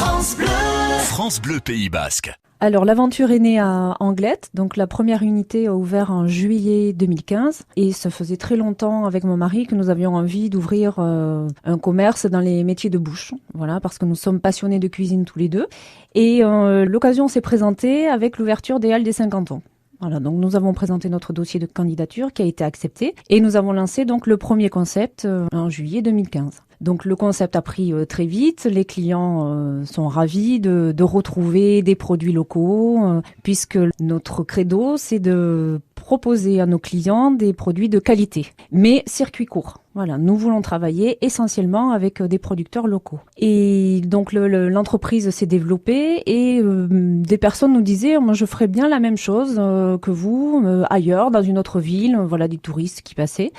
France Bleu Pays Basque. Alors l'aventure est née à Anglette, donc la première unité a ouvert en juillet 2015 et ça faisait très longtemps avec mon mari que nous avions envie d'ouvrir un commerce dans les métiers de bouche, voilà, parce que nous sommes passionnés de cuisine tous les deux et l'occasion s'est présentée avec l'ouverture des Halles des 50 ans. Voilà, donc nous avons présenté notre dossier de candidature qui a été accepté et nous avons lancé donc le premier concept en juillet 2015. Donc le concept a pris très vite, les clients sont ravis de retrouver des produits locaux puisque notre credo c'est de proposer à nos clients des produits de qualité, mais circuit court. Voilà, nous voulons travailler essentiellement avec des producteurs locaux. Et donc l'entreprise s'est développée et des personnes nous disaient moi je ferais bien la même chose que vous ailleurs dans une autre ville, voilà des touristes qui passaient.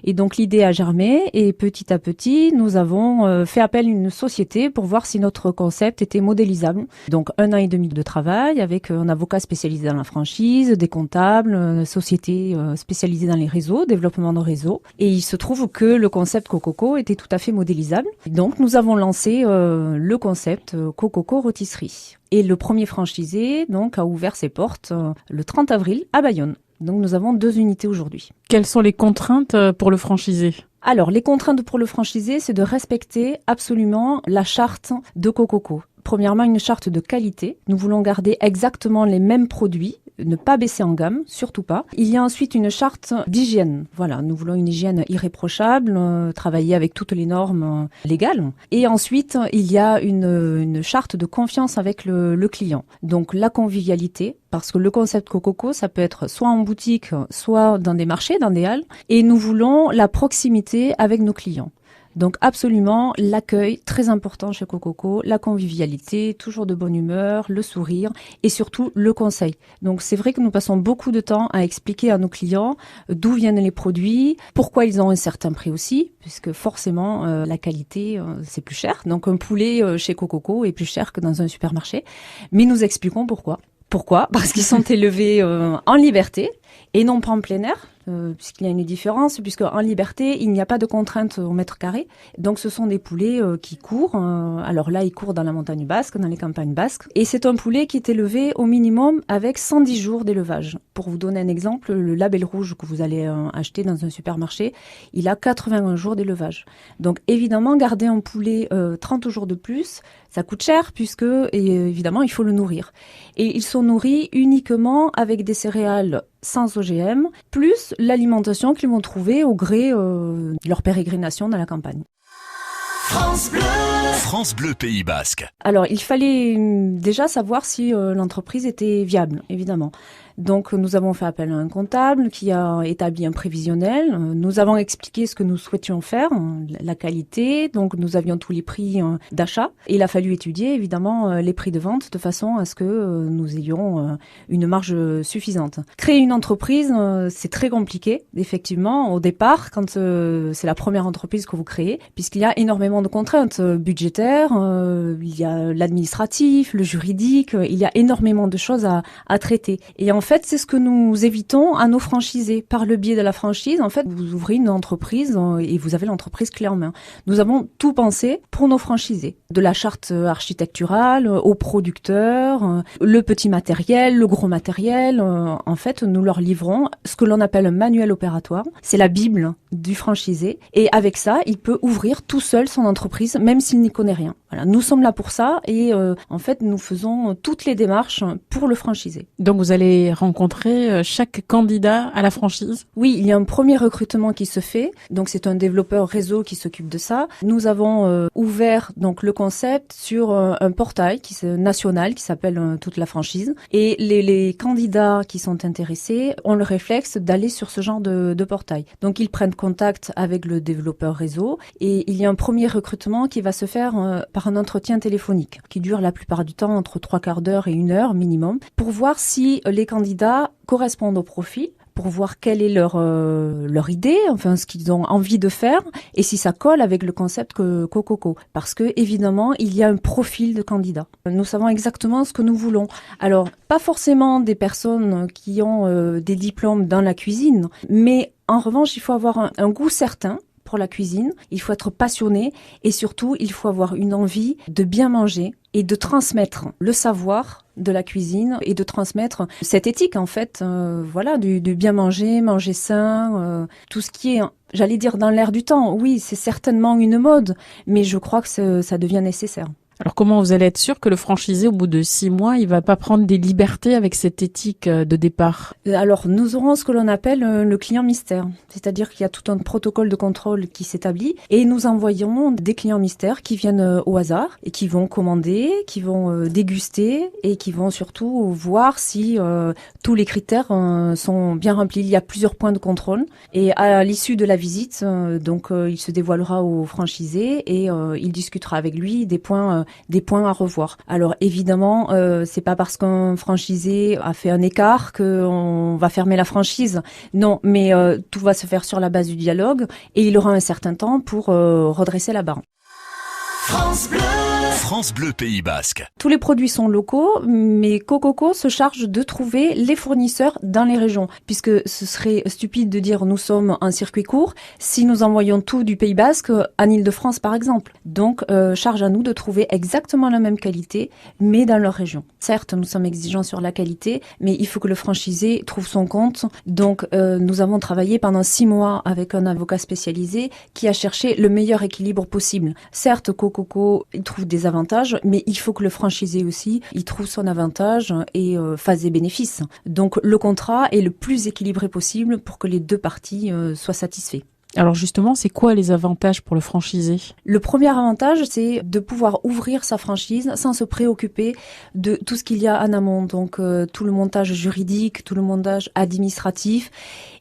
Et donc l'idée a germé et petit à petit nous avons fait appel à une société pour voir si notre concept était modélisable. Donc 1 an et demi de travail avec un avocat spécialisé dans la franchise, des comptables, société spécialisée dans les réseaux, développement de réseaux. Et il se trouve que le concept Cococo était tout à fait modélisable. Donc nous avons lancé le concept Cococo Rôtisserie. Et le premier franchisé donc a ouvert ses portes le 30 avril à Bayonne. Donc nous avons 2 unités aujourd'hui. Quelles sont les contraintes pour le franchisé ? Alors les contraintes pour le franchisé, c'est de respecter absolument la charte de Cococo. Premièrement, une charte de qualité. Nous voulons garder exactement les mêmes produits, ne pas baisser en gamme, surtout pas. Il y a ensuite une charte d'hygiène. Voilà, nous voulons une hygiène irréprochable, travailler avec toutes les normes légales. Et ensuite, il y a une charte de confiance avec le client. Donc la convivialité, parce que le concept Cococo, ça peut être soit en boutique, soit dans des marchés, dans des halles. Et nous voulons la proximité avec nos clients. Donc absolument l'accueil, très important chez Cococo, la convivialité, toujours de bonne humeur, le sourire et surtout le conseil. Donc c'est vrai que nous passons beaucoup de temps à expliquer à nos clients d'où viennent les produits, pourquoi ils ont un certain prix aussi, puisque forcément la qualité c'est plus cher. Donc un poulet chez Cococo est plus cher que dans un supermarché, mais nous expliquons pourquoi. Pourquoi ? Parce qu'ils sont élevés en liberté et non pas en plein air. Puisqu'il y a une différence, puisque en liberté, il n'y a pas de contrainte au mètre carré. Donc ce sont des poulets qui courent. Alors là, ils courent dans la montagne basque, dans les campagnes basques. Et c'est un poulet qui est élevé au minimum avec 110 jours d'élevage. Pour vous donner un exemple, le label rouge que vous allez acheter dans un supermarché, il a 81 jours d'élevage. Donc évidemment, garder un poulet 30 jours de plus, ça coûte cher puisque évidemment, il faut le nourrir. Et ils sont nourris uniquement avec des céréales sans OGM, plus l'alimentation qu'ils vont trouver au gré de leur pérégrination dans la campagne. France Bleu Pays Basque. Alors, il fallait déjà savoir si l'entreprise était viable, évidemment. Donc, nous avons fait appel à un comptable qui a établi un prévisionnel. Nous avons expliqué ce que nous souhaitions faire, la qualité. Donc, nous avions tous les prix d'achat. Et il a fallu étudier, évidemment, les prix de vente de façon à ce que nous ayons une marge suffisante. Créer une entreprise, c'est très compliqué, effectivement, au départ, quand c'est la première entreprise que vous créez, puisqu'il y a énormément de contraintes budgétaires, il y a l'administratif, le juridique, il y a énormément de choses à traiter. Et en fait, c'est ce que nous évitons à nos franchisés. Par le biais de la franchise, en fait, vous ouvrez une entreprise et vous avez l'entreprise clé en main. Nous avons tout pensé pour nos franchisés. De la charte architecturale aux producteurs, le petit matériel, le gros matériel. En fait, nous leur livrons ce que l'on appelle un manuel opératoire. C'est la Bible du franchisé. Et avec ça, il peut ouvrir tout seul son entreprise, même s'il n'y connaît rien. Voilà, nous sommes là pour ça et en fait, nous faisons toutes les démarches pour le franchisé. Donc vous allez rencontrer chaque candidat à la franchise ? Oui, il y a un premier recrutement qui se fait. Donc c'est un développeur réseau qui s'occupe de ça. Nous avons ouvert donc le concept sur un portail national qui s'appelle Toute la franchise. Et les candidats qui sont intéressés ont le réflexe d'aller sur ce genre de portail. Donc ils prennent contact avec le développeur réseau et il y a un premier recrutement qui va se faire par un entretien téléphonique qui dure la plupart du temps entre 3/4 d'heure et 1 heure minimum pour voir si les candidats correspondent au profil, pour voir quelle est leur idée, enfin ce qu'ils ont envie de faire et si ça colle avec le concept Cococo. Parce que évidemment, il y a un profil de candidat. Nous savons exactement ce que nous voulons. Alors, pas forcément des personnes qui ont des diplômes dans la cuisine, mais en revanche, il faut avoir un goût certain pour la cuisine, il faut être passionné et surtout, il faut avoir une envie de bien manger et de transmettre le savoir de la cuisine et de transmettre cette éthique en fait, du bien manger, manger sain, tout ce qui est, j'allais dire, dans l'air du temps. Oui, c'est certainement une mode, mais je crois que ça devient nécessaire. Alors comment vous allez être sûr que le franchisé, au bout de 6 mois, il va pas prendre des libertés avec cette éthique de départ? Alors, nous aurons ce que l'on appelle le client mystère. C'est-à-dire qu'il y a tout un protocole de contrôle qui s'établit et nous envoyons des clients mystères qui viennent au hasard et qui vont commander, qui vont déguster et qui vont surtout voir si tous les critères sont bien remplis. Il y a plusieurs points de contrôle et à l'issue de la visite, il se dévoilera au franchisé et il discutera avec lui des points à revoir. Alors évidemment, c'est pas parce qu'un franchisé a fait un écart qu'on va fermer la franchise. Non, mais tout va se faire sur la base du dialogue et il aura un certain temps pour redresser la barre. France Bleu Pays Basque. Tous les produits sont locaux, mais Cococo se charge de trouver les fournisseurs dans les régions, puisque ce serait stupide de dire nous sommes un circuit court si nous envoyons tout du Pays Basque en Île-de-France par exemple. Donc charge à nous de trouver exactement la même qualité, mais dans leur région. Certes, nous sommes exigeants sur la qualité, mais il faut que le franchisé trouve son compte. Donc nous avons travaillé pendant 6 mois avec un avocat spécialisé qui a cherché le meilleur équilibre possible. Certes, Cococo, il trouve des avantages, mais il faut que le franchisé aussi, il trouve son avantage et fasse des bénéfices. Donc le contrat est le plus équilibré possible pour que les deux parties soient satisfaits. Alors justement, c'est quoi les avantages pour le franchisé? Le premier avantage, c'est de pouvoir ouvrir sa franchise sans se préoccuper de tout ce qu'il y a en amont. Donc tout le montage juridique, tout le montage administratif.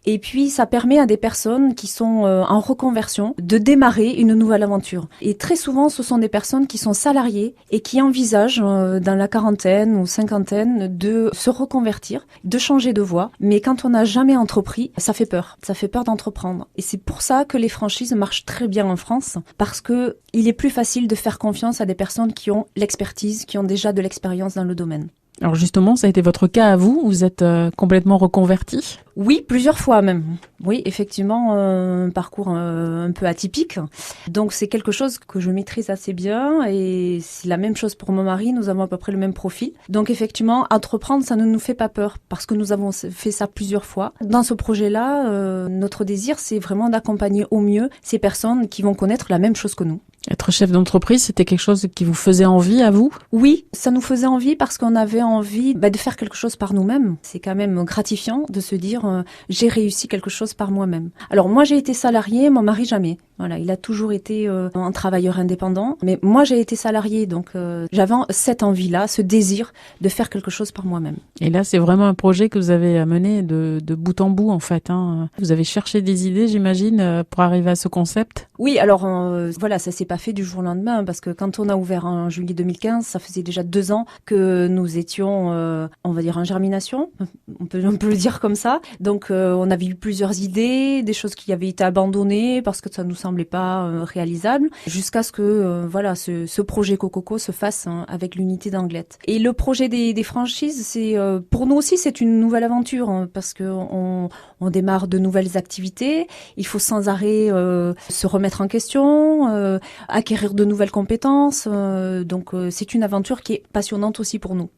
Et puis, ça permet à des personnes qui sont en reconversion de démarrer une nouvelle aventure. Et très souvent, ce sont des personnes qui sont salariées et qui envisagent, dans la quarantaine ou cinquantaine, de se reconvertir, de changer de voie. Mais quand on n'a jamais entrepris, ça fait peur. Ça fait peur d'entreprendre. Et c'est pour ça que les franchises marchent très bien en France, parce que il est plus facile de faire confiance à des personnes qui ont l'expertise, qui ont déjà de l'expérience dans le domaine. Alors justement, ça a été votre cas à vous? Vous êtes complètement reconverti? Oui, plusieurs fois même. Oui, effectivement, un parcours un peu atypique. Donc c'est quelque chose que je maîtrise assez bien et c'est la même chose pour mon mari. Nous avons à peu près le même profil. Donc effectivement, entreprendre, ça ne nous fait pas peur parce que nous avons fait ça plusieurs fois. Dans ce projet-là, notre désir, c'est vraiment d'accompagner au mieux ces personnes qui vont connaître la même chose que nous. Être chef d'entreprise, c'était quelque chose qui vous faisait envie à vous? Oui, ça nous faisait envie parce qu'on avait envie de faire quelque chose par nous-mêmes. C'est quand même gratifiant de se dire j'ai réussi quelque chose par moi-même. Alors moi j'ai été salariée, mon mari jamais. Voilà, il a toujours été un travailleur indépendant, mais moi j'ai été salariée, donc j'avais cette envie-là, ce désir de faire quelque chose par moi-même. Et là, c'est vraiment un projet que vous avez mené de bout en bout en fait. Vous avez cherché des idées, j'imagine, pour arriver à ce concept? Oui, alors ça s'est pas fait du jour au lendemain, parce que quand on a ouvert en juillet 2015, ça faisait déjà 2 ans que nous étions, on va dire, en germination, on peut le dire comme ça. Donc on avait eu plusieurs idées, des choses qui avaient été abandonnées parce que ça nous semblait pas réalisable, jusqu'à ce que ce projet Cococo se fasse avec l'unité d'Anglet. Et le projet des franchises, c'est pour nous aussi c'est une nouvelle aventure, parce que on démarre de nouvelles activités, il faut sans arrêt se remettre en question, acquérir de nouvelles compétences, donc c'est une aventure qui est passionnante aussi pour nous.